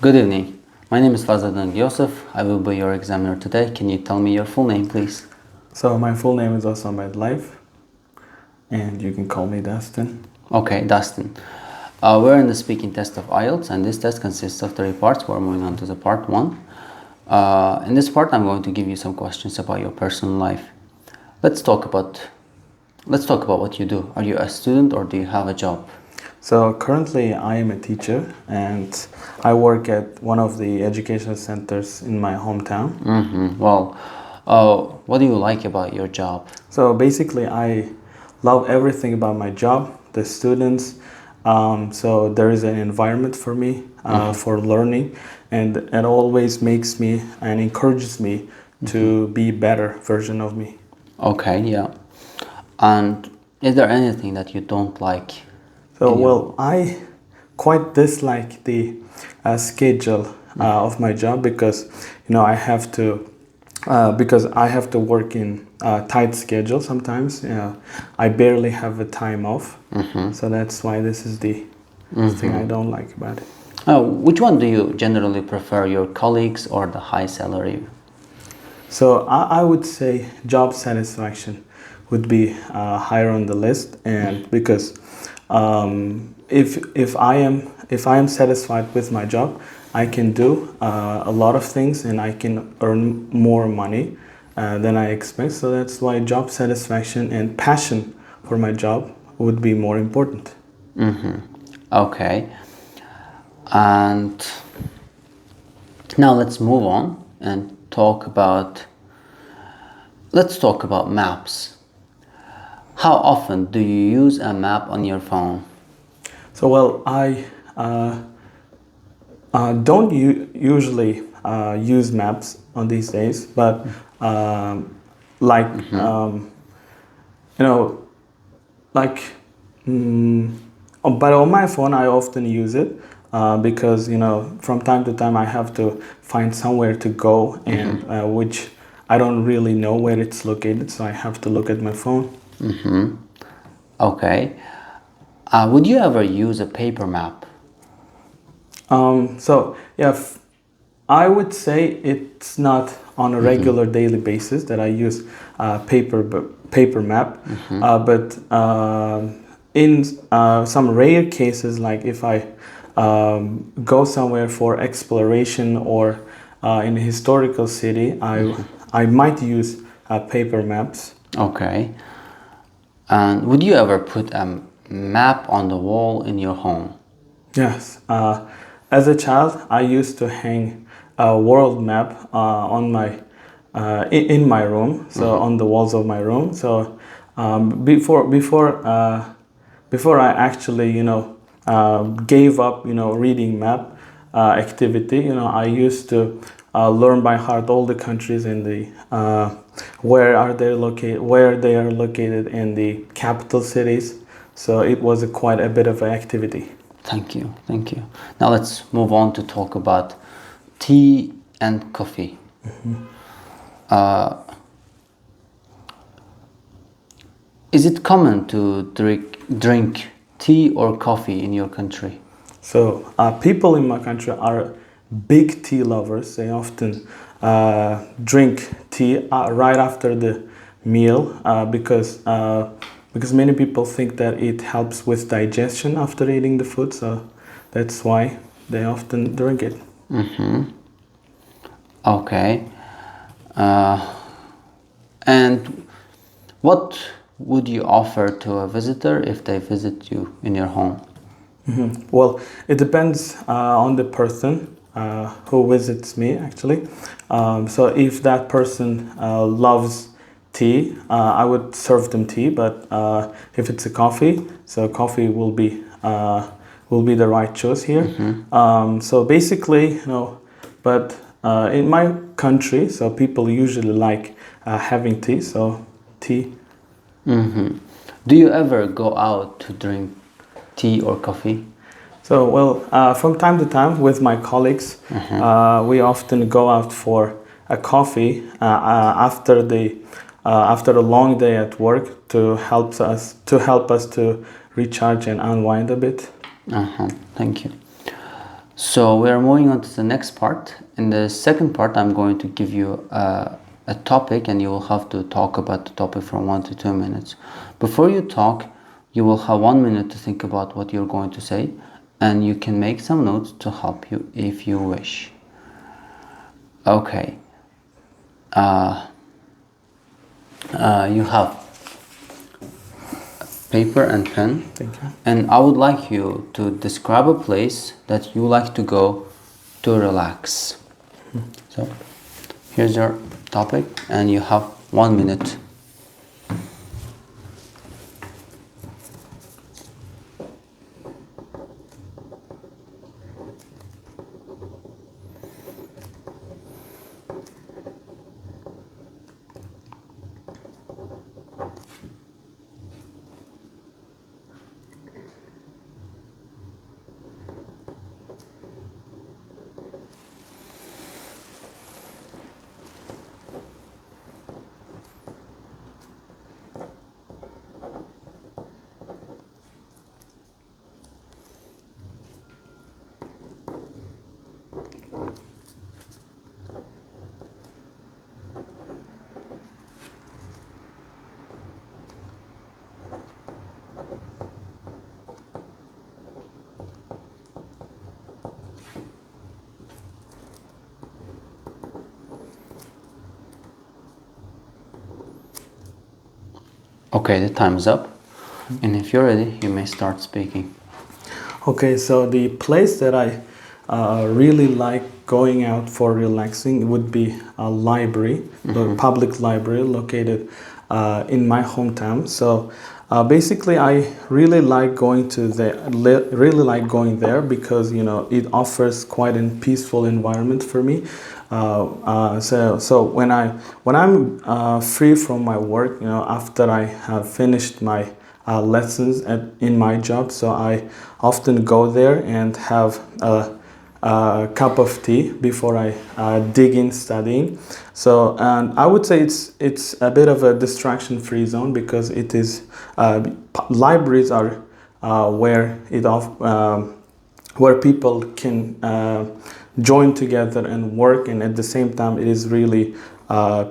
Good evening. My name is Fazladan Yosef. I will be your examiner today. Can you tell me your full name, please? So my full name is Doston Ubaydullaev, and you can call me Doston. Okay, Dustin. We're in the speaking test of IELTS, and this test consists of 3 parts. We're moving on to the part 1. In this part, I'm going to give you some questions about your personal life. Let's talk about what you do. Are you a student or do you have a job? So currently I am a teacher and I work at one of the educational centers in my hometown. Well, what do you like about your job? So basically I love everything about my job, the students. So there is an environment for me for learning, and it always makes me and encourages me to be better version of me. Okay, yeah. And is there anything that you don't like? So, well, I quite dislike the schedule of my job because, I have to work in tight schedule sometimes. I barely have a time off. So that's why this is the thing I don't like about it. Which one do you generally prefer, your colleagues or the high salary? So I would say job satisfaction would be higher on the list, and because if I am satisfied with my job, I can do a lot of things and I can earn more money than I expect. So that's why job satisfaction and passion for my job would be more important. Okay. And now let's move on and let's talk about maps. How often do you use a map on your phone? So, well, I don't usually use maps on these days, but like like but on my phone I often use it because from time to time I have to find somewhere to go, and which I don't really know where it's located, so I have to look at my phone. Okay. Would you ever use a paper map? So yeah, I would say it's not on a regular daily basis that I use paper map, but in some rare cases, like if I go somewhere for exploration or in a historical city, I might use paper maps. Okay. And would you ever put a map on the wall in your home? Yes. As a child, I used to hang a world map on my in my room, so on the walls of my room. So before I actually gave up reading map activity, I used to learn by heart all the countries in the where they are located in the capital cities. So it was quite a bit of an activity. Thank you. Now let's move on to talk about tea and coffee. Is it common to drink tea or coffee in your country? So people in my country are big tea lovers. They often drink tea right after the meal because many people think that it helps with digestion after eating the food. So that's why they often drink it. Okay. And what would you offer to a visitor if they visit you in your home? Well, it depends on the person who visits me, actually. So if that person loves tea, I would serve them tea. But if it's a coffee, so coffee will be the right choice here. So basically, but in my country, so people usually like having tea. So tea. Do you ever go out to drink tea or coffee? So, well, from time to time with my colleagues, we often go out for a coffee after a long day at work to help us to recharge and unwind a bit. Thank you. So we are moving on to the next part. In the second part, I'm going to give you a topic, and you will have to talk about the topic from 1 to 2 minutes. Before you talk, you will have 1 minute to think about what you're going to say, and you can make some notes to help you if you wish. Okay. You have paper and pen. Thank you. And I would like you to describe a place that you like to go to relax. So here's your topic, and you have 1 minute. Okay, the time is up. And if you're ready, you may start speaking. Okay, so the place that I really like going out for relaxing would be a library, the public library located in my hometown. So basically, I really like going there because it offers quite a peaceful environment for me. So when I'm free from my work, after I have finished my lessons in my job, so I often go there and have a cup of tea before I dig in studying. So, and I would say it's a bit of a distraction-free zone because it is libraries are where people can join together and work, and at the same time it is really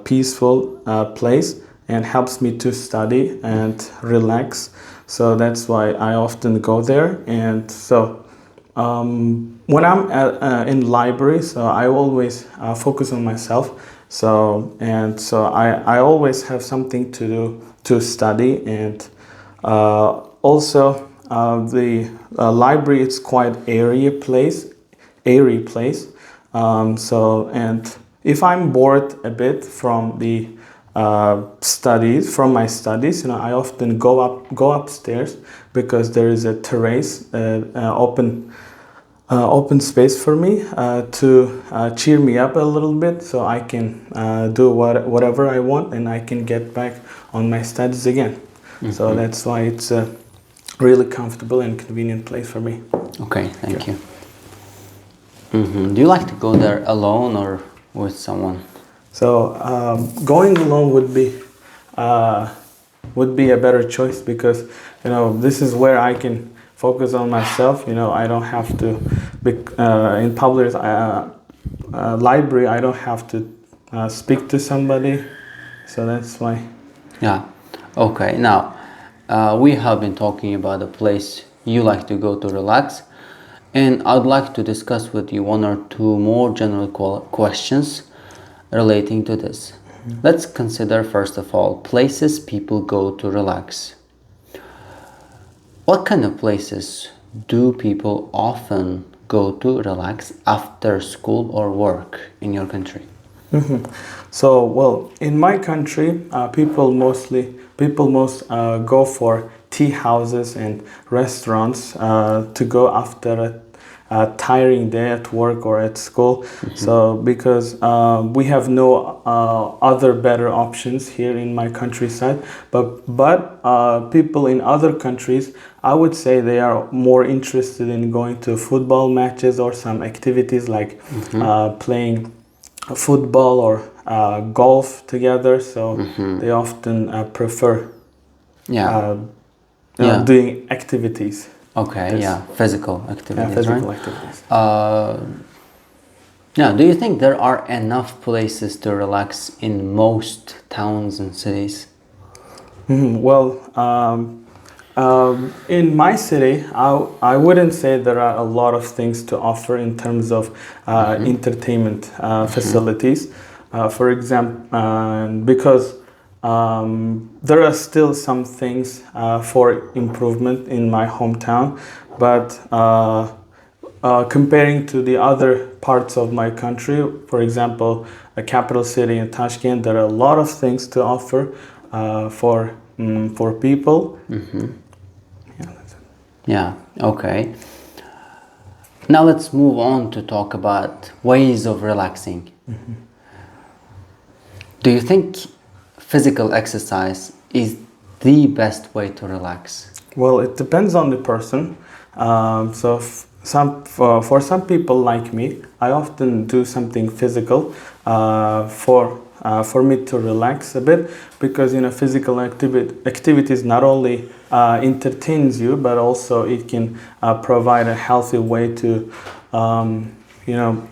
peaceful place and helps me to study and relax. So that's why I often go there. And so when I'm in library, so I always focus on myself. So I always have something to do to study. And also the library, it's quite airy place. So, and if I'm bored a bit from the from my studies, I often go upstairs because there is a terrace, open space for me to cheer me up a little bit, so I can do whatever I want, and I can get back on my studies again. So that's why it's a really comfortable and convenient place for me. Okay, thank you. Do you like to go there alone or with someone? So going alone would be a better choice because this is where I can focus on myself. I don't have to be in public library. I don't have to speak to somebody, so that's why. Yeah. Okay. Now we have been talking about a place you like to go to relax. And I'd like to discuss with you 1 or 2 more general questions relating to this. Let's consider, first of all, places people go to relax. What kind of places do people often go to relax after school or work in your country? So, well, in my country, people most go for tea houses and restaurants to go after a tiring day at work or at school. So because we have no other better options here in my countryside, but people in other countries, I would say they are more interested in going to football matches or some activities like playing football or golf together. So they often prefer doing activities. Okay, This- yeah, physical activities, physical right? activities. Yeah, do you think there are enough places to relax in most towns and cities? Well, in my city, I wouldn't say there are a lot of things to offer in terms of entertainment facilities. For example, because there are still some things for improvement in my hometown, but comparing to the other parts of my country, for example, a capital city in Tashkent, there are a lot of things to offer for people. Yeah, that's it. Yeah, okay. Now let's move on to talk about ways of relaxing. Do you think physical exercise is the best way to relax? Well, it depends on the person. For some people like me, I often do something physical for me to relax a bit, because physical activities not only entertains you, but also it can provide a healthy way to you know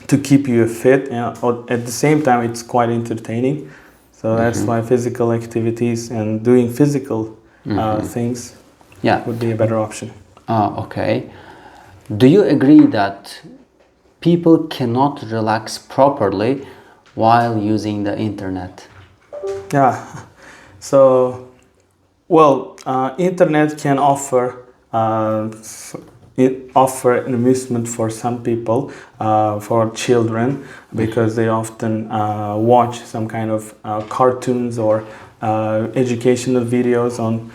to keep you fit, and at the same time it's quite entertaining. So that's why physical activities and doing physical things Yeah. would be a better option. Okay. Do you agree that people cannot relax properly while using the internet? Yeah. So, well, internet can offer an amusement for some people, for children, because they often watch some kind of cartoons or educational videos on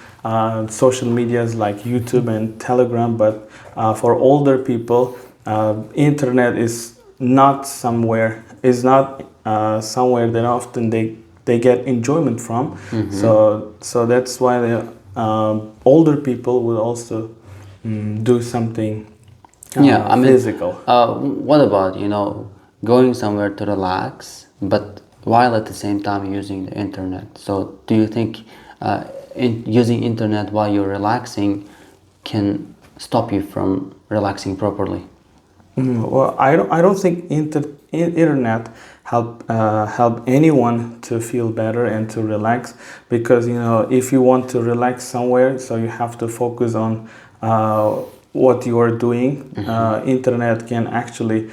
social medias like YouTube and Telegram. But for older people, internet is not somewhere that often they get enjoyment from. So that's why the older people will also do something Yeah, I mean, physical. what about, going somewhere to relax, but while at the same time using the internet? So do you think using internet while you're relaxing can stop you from relaxing properly? Well, I don't think internet help anyone to feel better and to relax, because if you want to relax somewhere, so you have to focus on what you are doing. Internet can actually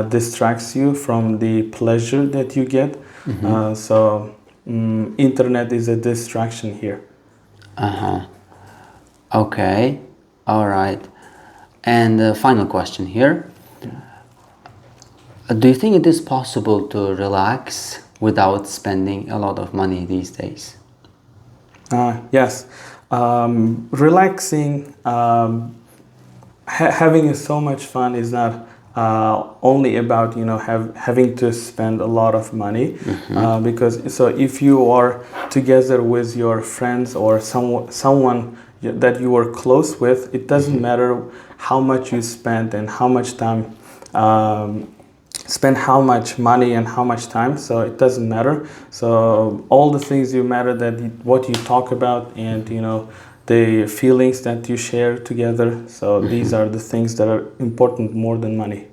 distracts you from the pleasure that you get. Internet is a distraction here. Uh-huh. Okay. All right. And the final question here. Do you think it is possible to relax without spending a lot of money these days? Yes, relaxing, having so much fun is not only about having to spend a lot of money, because so if you are together with your friends or someone that you are close with, it doesn't matter how much you spend and how much time. Spend how much money and how much time, so it doesn't matter. So all the things you matter, that what you talk about, and the feelings that you share together. So these are the things that are important more than money.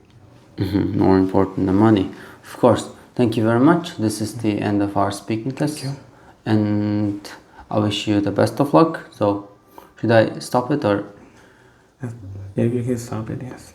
More important than money. Of course. Thank you very much. This is the end of our speaking test. Thank you. And I wish you the best of luck. So should I stop it or? Yeah, you can stop it, yes.